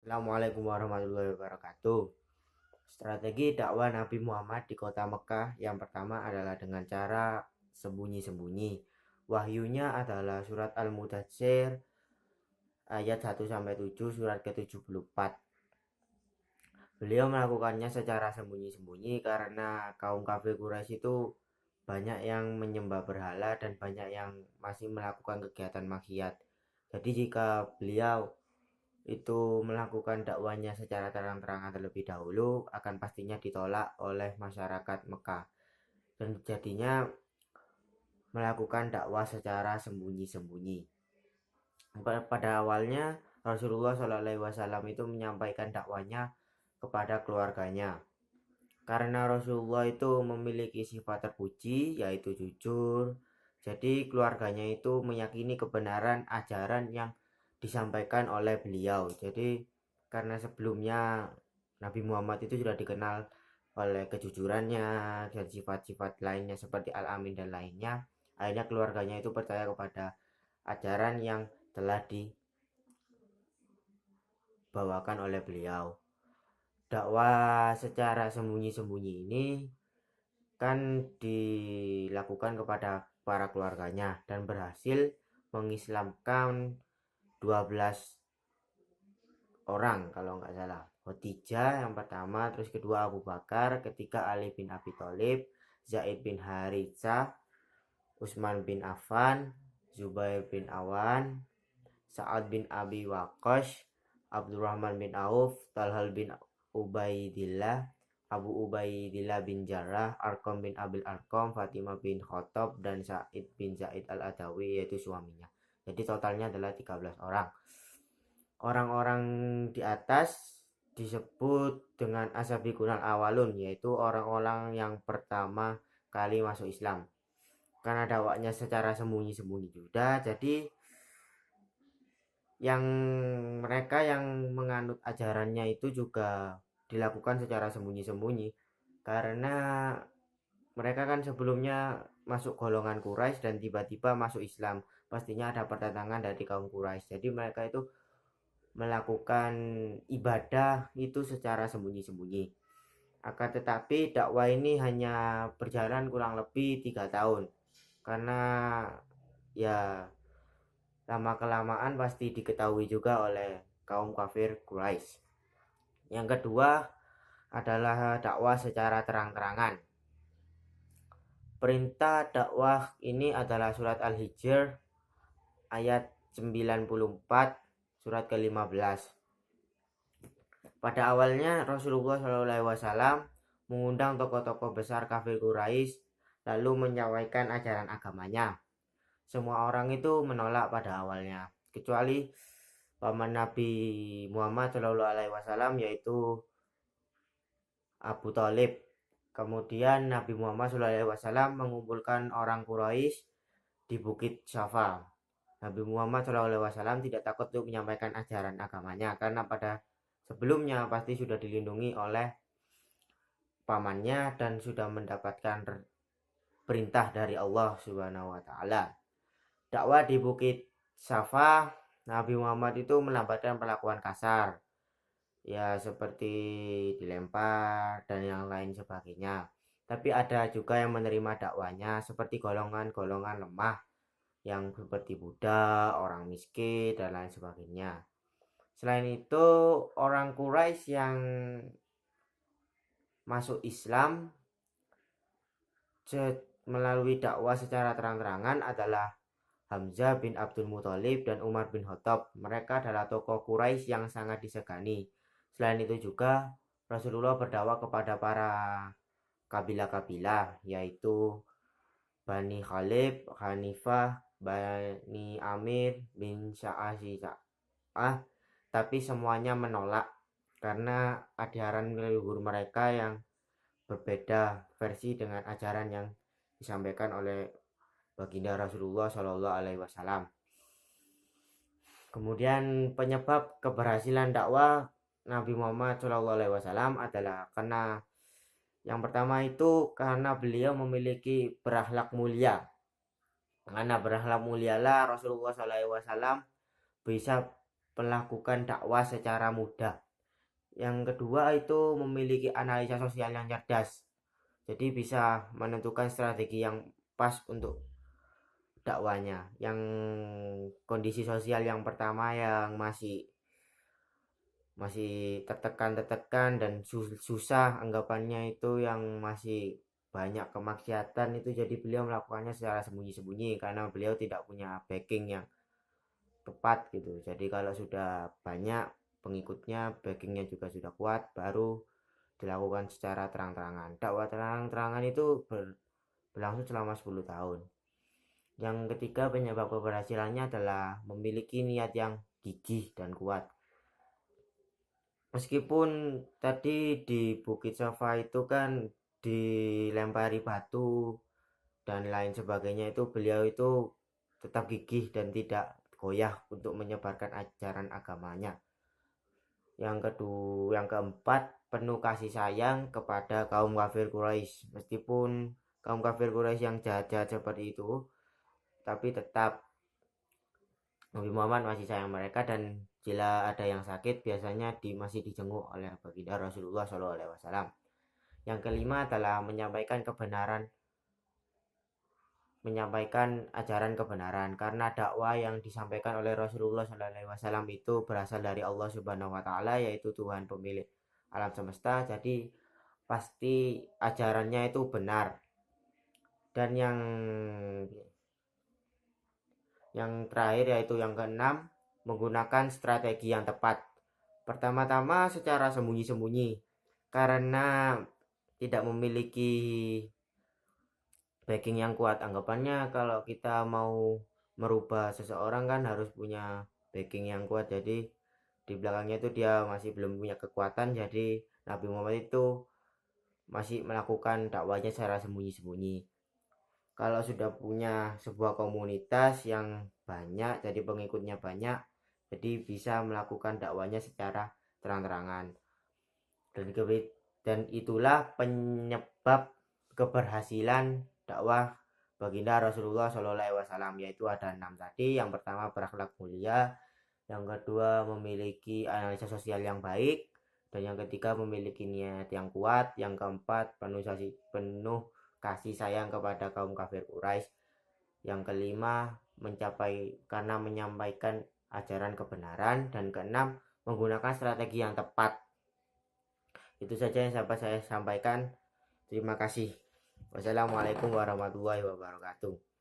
Assalamualaikum warahmatullahi wabarakatuh. Strategi dakwah Nabi Muhammad di kota Mekah yang pertama adalah dengan cara sembunyi-sembunyi. Wahyunya adalah surat Al-Mudatsir ayat 1-7, surat ke-74. Beliau melakukannya secara sembunyi-sembunyi karena kaum kafir Quraisy itu banyak yang menyembah berhala dan banyak yang masih melakukan kegiatan maksiat. Jadi jika beliau itu melakukan dakwanya secara terang-terangan terlebih dahulu, akan pastinya ditolak oleh masyarakat Mekah dan jadinya melakukan dakwah secara sembunyi-sembunyi. Pada awalnya Rasulullah SAW itu menyampaikan dakwanya kepada keluarganya karena Rasulullah itu memiliki sifat terpuji yaitu jujur. Jadi keluarganya itu meyakini kebenaran ajaran yang disampaikan oleh beliau. Jadi karena sebelumnya Nabi Muhammad itu sudah dikenal oleh kejujurannya dan sifat-sifat lainnya seperti Al-Amin dan lainnya, akhirnya keluarganya itu percaya kepada ajaran yang telah dibawakan oleh beliau. Dakwah secara sembunyi-sembunyi ini kan dilakukan kepada para keluarganya dan berhasil mengislamkan 12 orang kalau nggak salah. Khadijah yang pertama, terus kedua Abu Bakar, ketiga Ali bin Abi Thalib, Zaid bin Haritsah, Utsman bin Affan, Zubair bin Awan, Sa'ad bin Abi Waqqas, Abdurrahman bin Auf, Talhal bin Ubaidillah, Abu Ubaidillah bin Jarrah, Arqam bin Abil Arqam, Fatimah bin Khattab, dan Sa'id bin Zaid al-Adawi, yaitu suaminya. Jadi totalnya adalah 13 orang. Orang-orang di atas disebut dengan Asabiqunal Awalun, yaitu orang-orang yang pertama kali masuk Islam. Karena dakwanya secara sembunyi-sembunyi juga, jadi yang mereka yang menganut ajarannya itu juga dilakukan secara sembunyi-sembunyi karena mereka kan sebelumnya masuk golongan Quraisy dan tiba-tiba masuk Islam, pastinya ada pertentangan dari kaum Quraisy, jadi mereka itu melakukan ibadah itu secara sembunyi-sembunyi. Akan tetapi dakwah ini hanya berjalan kurang lebih 3 tahun karena ya lama kelamaan pasti diketahui juga oleh kaum kafir Quraisy. Yang kedua adalah dakwah secara terang-terangan. Perintah dakwah ini adalah surat Al-Hijr ayat 94, surat ke-15. Pada awalnya Rasulullah SAW mengundang tokoh-tokoh besar kafir Quraisy lalu menyampaikan ajaran agamanya. Semua orang itu menolak pada awalnya, kecuali paman Nabi Muhammad SAW yaitu Abu Thalib. Kemudian Nabi Muhammad SAW mengumpulkan orang Quraisy di Bukit Safa. Nabi Muhammad SAW tidak takut untuk menyampaikan ajaran agamanya karena pada sebelumnya pasti sudah dilindungi oleh pamannya dan sudah mendapatkan perintah dari Allah Subhanahu wa taala. Dakwah di Bukit Safa, Nabi Muhammad itu melambatkan perlakuan kasar, ya seperti dilempar dan yang lain sebagainya. Tapi ada juga yang menerima dakwanya seperti golongan-golongan lemah yang seperti budak, orang miskin dan lain sebagainya. Selain itu, orang Quraisy yang masuk Islam melalui dakwah secara terang-terangan adalah Hamzah bin Abdul Muthalib dan Umar bin Khattab. Mereka adalah tokoh Quraisy yang sangat disegani. Selain itu juga Rasulullah berdakwah kepada para kabilah-kabilah yaitu Bani Khalib, Hanifah, Bani Amir bin Sa'ah, tapi semuanya menolak karena ajaran leluhur mereka yang berbeda versi dengan ajaran yang disampaikan oleh baginda Rasulullah Shallallahu Alaihi Wasallam. Kemudian penyebab keberhasilan dakwah Nabi Muhammad Shallallahu Alaihi Wasallam adalah karena yang pertama itu karena beliau memiliki berakhlak mulia. Karena berakhlak mulialah Rasulullah Shallallahu Alaihi Wasallam bisa melakukan dakwah secara mudah. Yang kedua itu memiliki analisa sosial yang cerdas. Jadi bisa menentukan strategi yang pas untuk dakwanya. Yang kondisi sosial yang pertama yang masih tertekan dan susah anggapannya, itu yang masih banyak kemaksiatan itu, jadi beliau melakukannya secara sembunyi-sembunyi karena beliau tidak punya backing yang tepat gitu. Jadi kalau sudah banyak pengikutnya, backingnya juga sudah kuat, baru dilakukan secara terang-terangan. Dakwah terang-terangan itu berlangsung selama 10 tahun. Yang ketiga, penyebab keberhasilannya adalah memiliki niat yang gigih dan kuat. Meskipun tadi di Bukit Sofa itu kan dilempari batu dan lain sebagainya, itu beliau itu tetap gigih dan tidak goyah untuk menyebarkan ajaran agamanya. Yang keempat, penuh kasih sayang kepada kaum kafir Quraisy. Meskipun kaum kafir Quraisy yang jahat-jahat seperti itu, tapi tetap Nabi Muhammad masih sayang mereka, dan jika ada yang sakit biasanya masih dijenguk oleh baginda Rasulullah SAW. Yang kelima adalah menyampaikan ajaran kebenaran, karena dakwah yang disampaikan oleh Rasulullah SAW itu berasal dari Allah Subhanahu Wa Taala, yaitu Tuhan pemilik alam semesta. Jadi pasti ajarannya itu benar. Dan yang terakhir yaitu yang keenam, menggunakan strategi yang tepat. Pertama-tama secara sembunyi-sembunyi, karena tidak memiliki backing yang kuat. Anggapannya kalau kita mau merubah seseorang kan harus punya backing yang kuat. Jadi di belakangnya itu dia masih belum punya kekuatan. Jadi Nabi Muhammad itu masih melakukan dakwahnya secara sembunyi-sembunyi. Kalau sudah punya sebuah komunitas yang banyak, jadi pengikutnya banyak, jadi bisa melakukan dakwanya secara terang-terangan. Dan itulah penyebab keberhasilan dakwah baginda Rasulullah SAW, yaitu ada 6 tadi. Yang pertama, berakhlak mulia. Yang kedua, memiliki analisa sosial yang baik. Dan yang ketiga, memiliki niat yang kuat. Yang keempat, penuh kasih sayang kepada kaum kafir Quraisy. Yang kelima, menyampaikan ajaran kebenaran. Dan keenam, menggunakan strategi yang tepat. Itu saja yang dapat saya sampaikan. Terima kasih. Wassalamualaikum warahmatullahi wabarakatuh.